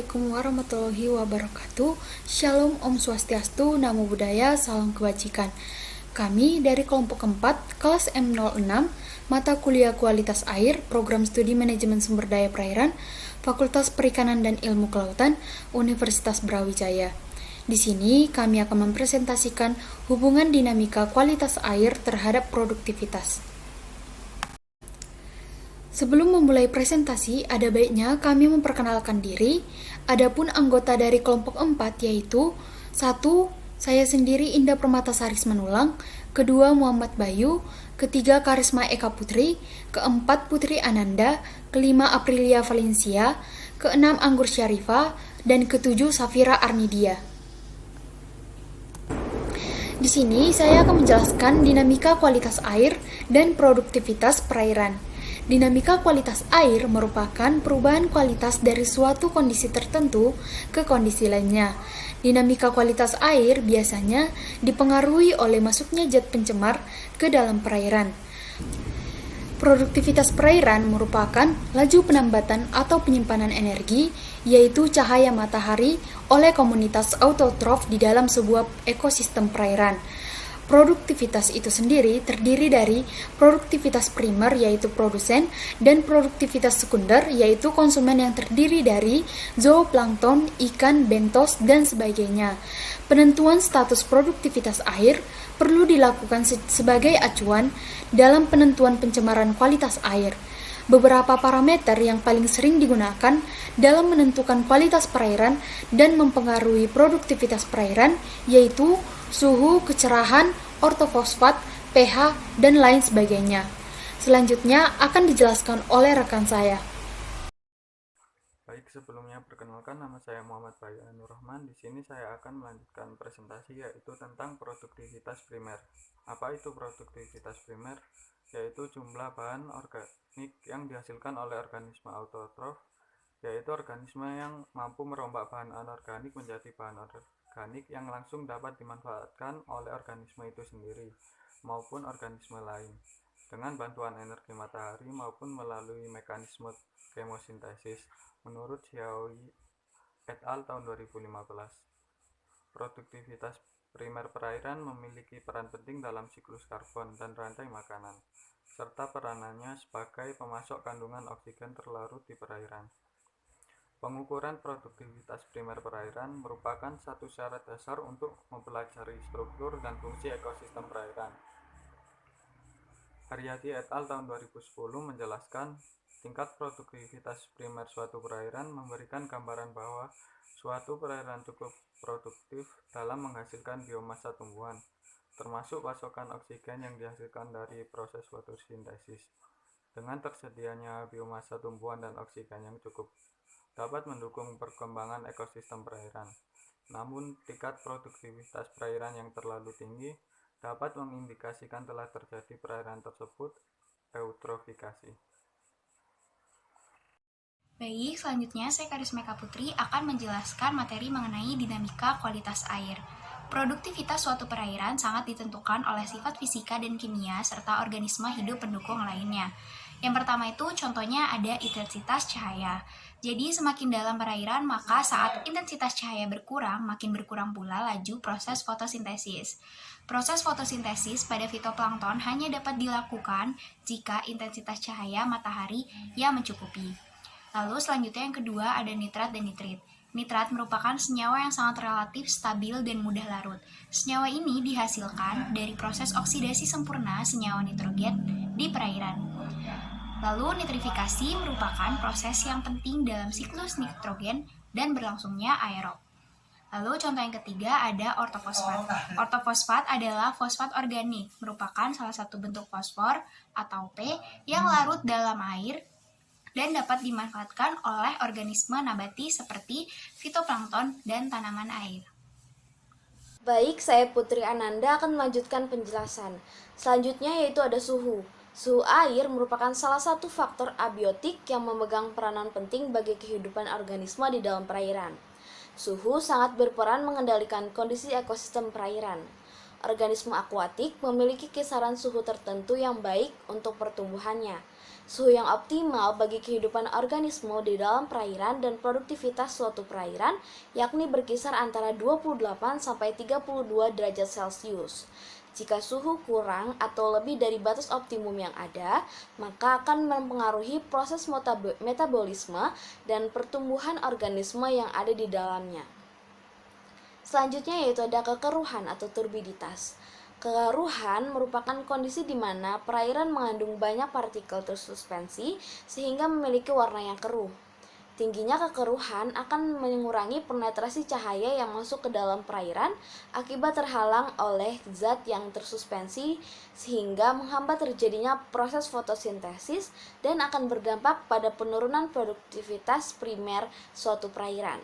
Assalamualaikum warahmatullahi wabarakatuh. Shalom, Om Swastiastu, Namo Buddhaya, Salam Kebajikan. Kami dari kelompok 4, kelas M06, mata kuliah kualitas air, program studi manajemen sumber daya perairan, Fakultas Perikanan dan Ilmu Kelautan, Universitas Brawijaya. Di sini kami akan mempresentasikan hubungan dinamika kualitas air terhadap produktivitas. Sebelum memulai presentasi, ada baiknya kami memperkenalkan diri. Adapun anggota dari kelompok 4 yaitu 1. Saya sendiri Indah Permatasari Manulang, kedua Muhammad Bayu, ketiga Karisma Eka Putri, keempat Putri Ananda, kelima Aprilia Valencia, keenam Anggur Syarifa, dan ketujuh Safira Arnidia. Di sini saya akan menjelaskan dinamika kualitas air dan produktivitas perairan. Dinamika kualitas air merupakan perubahan kualitas dari suatu kondisi tertentu ke kondisi lainnya. Dinamika kualitas air biasanya dipengaruhi oleh masuknya zat pencemar ke dalam perairan. Produktivitas perairan merupakan laju penambatan atau penyimpanan energi, yaitu cahaya matahari oleh komunitas autotrof di dalam sebuah ekosistem perairan. Produktivitas itu sendiri terdiri dari produktivitas primer yaitu produsen dan produktivitas sekunder yaitu konsumen yang terdiri dari zooplankton, ikan, bentos, dan sebagainya. Penentuan status produktivitas air perlu dilakukan sebagai acuan dalam penentuan pencemaran kualitas air. Beberapa parameter yang paling sering digunakan dalam menentukan kualitas perairan dan mempengaruhi produktivitas perairan yaitu suhu, kecerahan, ortofosfat, pH, dan lain sebagainya. Selanjutnya akan dijelaskan oleh rekan saya. Baik, sebelumnya perkenalkan, nama saya Muhammad Bayu Nur Rahman. Di sini saya akan melanjutkan presentasi yaitu tentang produktivitas primer. Apa itu produktivitas primer? Yaitu jumlah bahan organik yang dihasilkan oleh organisme autotrof, yaitu organisme yang mampu merombak bahan anorganik menjadi bahan organik yang langsung dapat dimanfaatkan oleh organisme itu sendiri maupun organisme lain dengan bantuan energi matahari maupun melalui mekanisme kemosintesis menurut Xiaoyi et al. Tahun 2015. Produktivitas primer perairan memiliki peran penting dalam siklus karbon dan rantai makanan, serta peranannya sebagai pemasok kandungan oksigen terlarut di perairan. Pengukuran produktivitas primer perairan merupakan satu syarat dasar untuk mempelajari struktur dan fungsi ekosistem perairan. Haryadi et al. Tahun 2010 menjelaskan tingkat produktivitas primer suatu perairan memberikan gambaran bahwa suatu perairan cukup produktif dalam menghasilkan biomasa tumbuhan, termasuk pasokan oksigen yang dihasilkan dari proses fotosintesis. Dengan tersedianya biomasa tumbuhan dan oksigen yang cukup dapat mendukung perkembangan ekosistem perairan. Namun, tingkat produktivitas perairan yang terlalu tinggi dapat mengindikasikan telah terjadi perairan tersebut eutrofikasi. Baik, selanjutnya saya Karisma Eka Putri akan menjelaskan materi mengenai dinamika kualitas air. Produktivitas suatu perairan sangat ditentukan oleh sifat fisika dan kimia serta organisme hidup pendukung lainnya. Yang pertama itu contohnya ada intensitas cahaya. Jadi semakin dalam perairan maka saat intensitas cahaya berkurang, makin berkurang pula laju proses fotosintesis. Proses fotosintesis pada fitoplankton hanya dapat dilakukan jika intensitas cahaya matahari yang mencukupi. Lalu selanjutnya yang kedua ada nitrat dan nitrit. Nitrat merupakan senyawa yang sangat relatif stabil dan mudah larut. Senyawa ini dihasilkan dari proses oksidasi sempurna senyawa nitrogen di perairan. Lalu nitrifikasi merupakan proses yang penting dalam siklus nitrogen dan berlangsungnya aerob. Lalu contoh yang ketiga ada ortofosfat. Ortofosfat adalah fosfat organik, merupakan salah satu bentuk fosfor atau P yang larut dalam air dan dapat dimanfaatkan oleh organisme nabati seperti fitoplankton dan tanaman air. Baik, saya Putri Ananda akan melanjutkan penjelasan. Selanjutnya yaitu ada suhu. Suhu air merupakan salah satu faktor abiotik yang memegang peranan penting bagi kehidupan organisme di dalam perairan. Suhu sangat berperan mengendalikan kondisi ekosistem perairan. Organisme akuatik memiliki kisaran suhu tertentu yang baik untuk pertumbuhannya. Suhu yang optimal bagi kehidupan organisme di dalam perairan dan produktivitas suatu perairan yakni berkisar antara 28 sampai 32 derajat Celcius. Jika suhu kurang atau lebih dari batas optimum yang ada, maka akan mempengaruhi proses metabolisme dan pertumbuhan organisme yang ada di dalamnya. Selanjutnya yaitu ada kekeruhan atau turbiditas. Kekeruhan merupakan kondisi di mana perairan mengandung banyak partikel tersuspensi sehingga memiliki warna yang keruh. Tingginya kekeruhan akan mengurangi penetrasi cahaya yang masuk ke dalam perairan akibat terhalang oleh zat yang tersuspensi sehingga menghambat terjadinya proses fotosintesis dan akan berdampak pada penurunan produktivitas primer suatu perairan.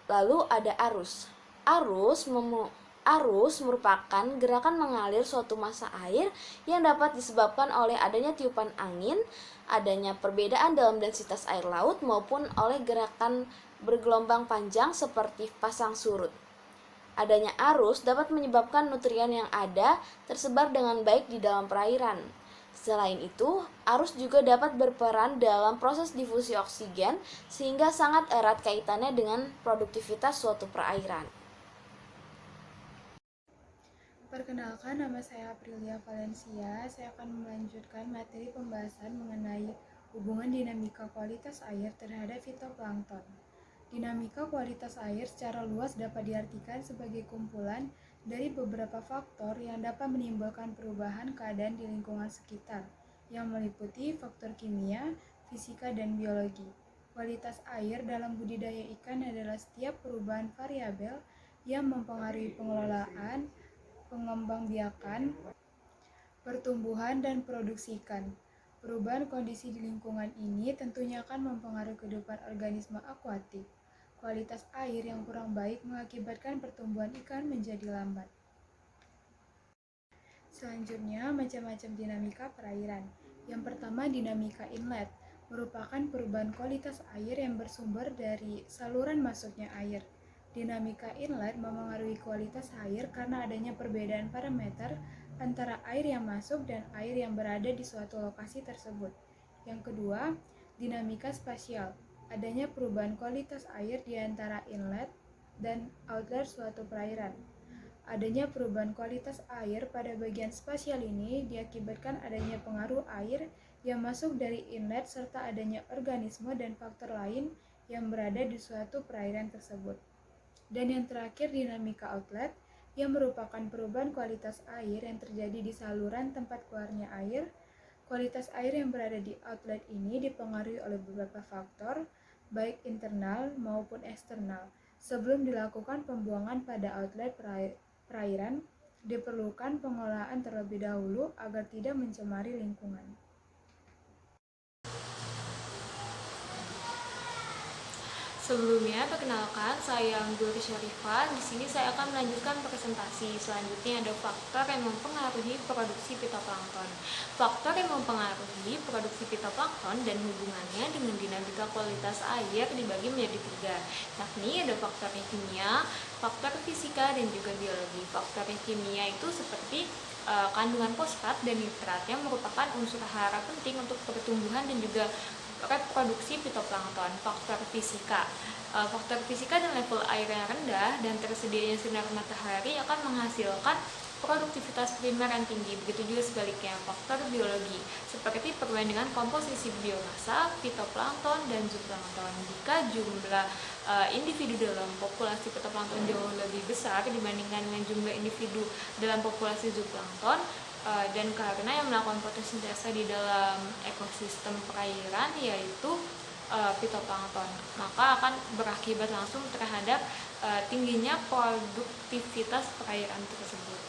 Lalu ada arus. Arus merupakan gerakan mengalir suatu massa air yang dapat disebabkan oleh adanya tiupan angin, adanya perbedaan dalam densitas air laut, maupun oleh gerakan bergelombang panjang seperti pasang surut. Adanya arus dapat menyebabkan nutrien yang ada tersebar dengan baik di dalam perairan. Selain itu, arus juga dapat berperan dalam proses difusi oksigen sehingga sangat erat kaitannya dengan produktivitas suatu perairan. Perkenalkan, nama saya Aprilia Valencia. Saya akan melanjutkan materi pembahasan mengenai hubungan dinamika kualitas air terhadap fitoplankton. Dinamika kualitas air secara luas dapat diartikan sebagai kumpulan dari beberapa faktor yang dapat menimbulkan perubahan keadaan di lingkungan sekitar, yang meliputi faktor kimia, fisika, dan biologi. Kualitas air dalam budidaya ikan adalah setiap perubahan variabel yang mempengaruhi pengelolaan, pengembangbiakan, pertumbuhan, dan produksi ikan. Perubahan kondisi di lingkungan ini tentunya akan mempengaruhi kehidupan organisme akuatik. Kualitas air yang kurang baik mengakibatkan pertumbuhan ikan menjadi lambat. Selanjutnya, macam-macam dinamika perairan. Yang pertama, dinamika inlet merupakan perubahan kualitas air yang bersumber dari saluran masuknya air. Dinamika inlet memengaruhi kualitas air karena adanya perbedaan parameter antara air yang masuk dan air yang berada di suatu lokasi tersebut. Yang kedua, dinamika spasial. Adanya perubahan kualitas air di antara inlet dan outlet suatu perairan. Adanya perubahan kualitas air pada bagian spasial ini diakibatkan adanya pengaruh air yang masuk dari inlet serta adanya organisme dan faktor lain yang berada di suatu perairan tersebut. Dan yang terakhir, dinamika outlet yang merupakan perubahan kualitas air yang terjadi di saluran tempat keluarnya air. Kualitas air yang berada di outlet ini dipengaruhi oleh beberapa faktor, baik internal maupun eksternal. Sebelum dilakukan pembuangan pada outlet perairan, diperlukan pengolahan terlebih dahulu agar tidak mencemari lingkungan. Sebelumnya, perkenalkan, saya Anggur Syarifah. Di sini saya akan melanjutkan presentasi. Selanjutnya ada faktor yang mempengaruhi produksi fitoplankton. Faktor yang mempengaruhi produksi fitoplankton dan hubungannya dengan dinamika kualitas air dibagi menjadi tiga, yakni ada faktor kimia, faktor fisika, dan juga biologi. Faktor kimia itu seperti kandungan fosfat dan nitrat yang merupakan unsur hara penting untuk pertumbuhan dan juga reproduksi fitoplankton. Faktor fisika dan level air yang rendah dan tersedianya sinar matahari akan menghasilkan produktivitas primer yang tinggi. Begitu juga sebaliknya faktor biologi seperti perbandingan komposisi biomassa, fitoplankton, dan zooplankton. Jika jumlah individu dalam populasi fitoplankton jauh lebih besar dibandingkan dengan jumlah individu dalam populasi zooplankton, dan karena yang melakukan fotosintesa di dalam ekosistem perairan yaitu fitoplankton, maka akan berakibat langsung terhadap tingginya produktivitas perairan tersebut.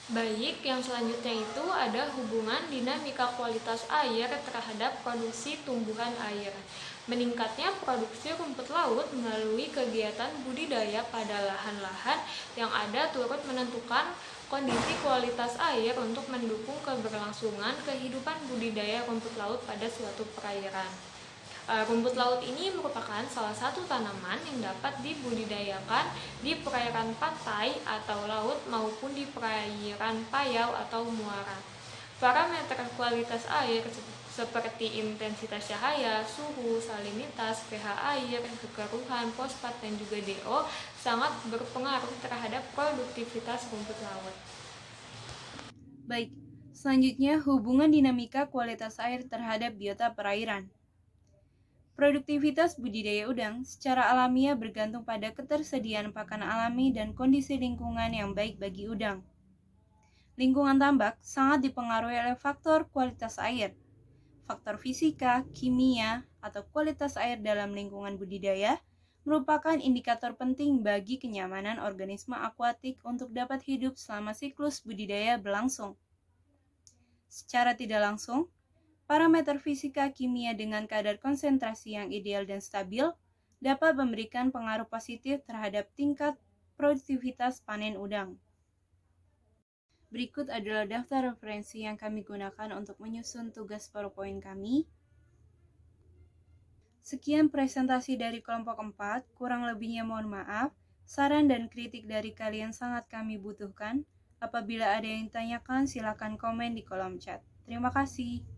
Baik, yang selanjutnya itu ada hubungan dinamika kualitas air terhadap produksi tumbuhan air. Meningkatnya produksi rumput laut melalui kegiatan budidaya pada lahan-lahan yang ada turut menentukan kondisi kualitas air untuk mendukung keberlangsungan kehidupan budidaya rumput laut pada suatu perairan. Rumput laut ini merupakan salah satu tanaman yang dapat dibudidayakan di perairan pantai atau laut maupun di perairan payau atau muara. Parameter kualitas air seperti intensitas cahaya, suhu, salinitas, pH air, kekeruhan, fosfat, dan juga DO sangat berpengaruh terhadap produktivitas rumput laut. Baik, selanjutnya hubungan dinamika kualitas air terhadap biota perairan. Produktivitas budidaya udang secara alamiah bergantung pada ketersediaan pakan alami dan kondisi lingkungan yang baik bagi udang. Lingkungan tambak sangat dipengaruhi oleh faktor kualitas air. Faktor fisika, kimia, atau kualitas air dalam lingkungan budidaya merupakan indikator penting bagi kenyamanan organisme akuatik untuk dapat hidup selama siklus budidaya berlangsung. Secara tidak langsung, parameter fisika kimia dengan kadar konsentrasi yang ideal dan stabil dapat memberikan pengaruh positif terhadap tingkat produktivitas panen udang. Berikut adalah daftar referensi yang kami gunakan untuk menyusun tugas PowerPoint kami. Sekian presentasi dari kelompok 4, kurang lebihnya mohon maaf. Saran dan kritik dari kalian sangat kami butuhkan. Apabila ada yang ditanyakan, silakan komen di kolom chat. Terima kasih.